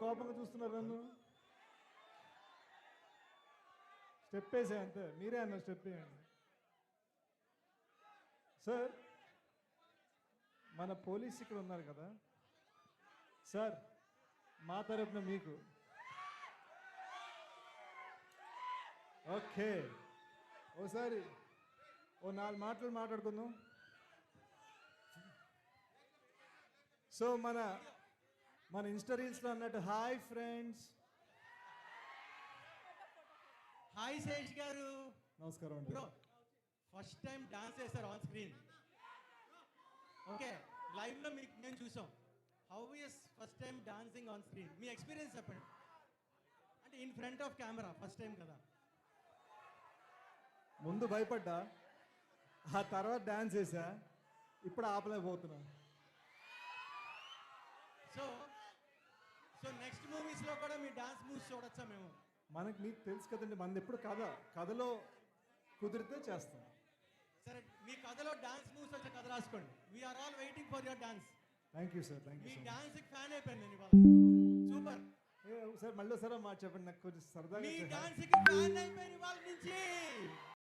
కోపంగా చూస్తున్నారు నన్ను? స్టెప్ వేసే అంతే, మీరే అన్న స్టెప్ వేయండి. సార్, మన పోలీస్ ఇక్కడ ఉన్నారు కదా సార్, మా తరపున మీకు ఓకే, ఓసారి ఓ 4 మాటలు మాట్లాడుకుందాం. సో మన ఇన్స్టా రీల్స్లో అన్నట్టు హాయ్ ఫ్రెండ్స్. హాయ్ శేష్ గారు. నమస్కారం అండి. బ్రో, ఫస్ట్ టైం డాన్స్ చేశారు ఆన్ స్క్రీన్. ఓకే, లైవ్లో మీకు మేము చూసాం. How is first time dancing on screen? Me experience చెప్పండి. అంటే in front of camera first time కదా. ముందు భయపడ్డా, ఆ తర్వాత డాన్స్ చేసా, ఇప్పుడు ఆపలేకపోతున్నా. సో సో నెక్స్ట్ మూవీస్లో కూడా మీ డాన్స్ మూవ్స్ చూడొచ్చా మేము? మీకు తెలుసు కదండి, మనది ఎప్పుడు కథలో కుదిరితే చేస్తాం. సరే, మీ కథలో డాన్స్ మూవ్స్ వచ్చే కథ రాసుకోండి. We're all waiting for your dance. Thank you sir, thank you మీ సో మచ్. డాన్స్కి ఫ్యాన్ అయిపోయాను నేను ఇవాళ. సూపర్. సార్ మళ్ళీ సార్ మాట చెప్పండి, నాకు కొంచెం సరదాగా. మీ డాన్స్కి ఫ్యాన్ అయిపోయాను ఇవాళ.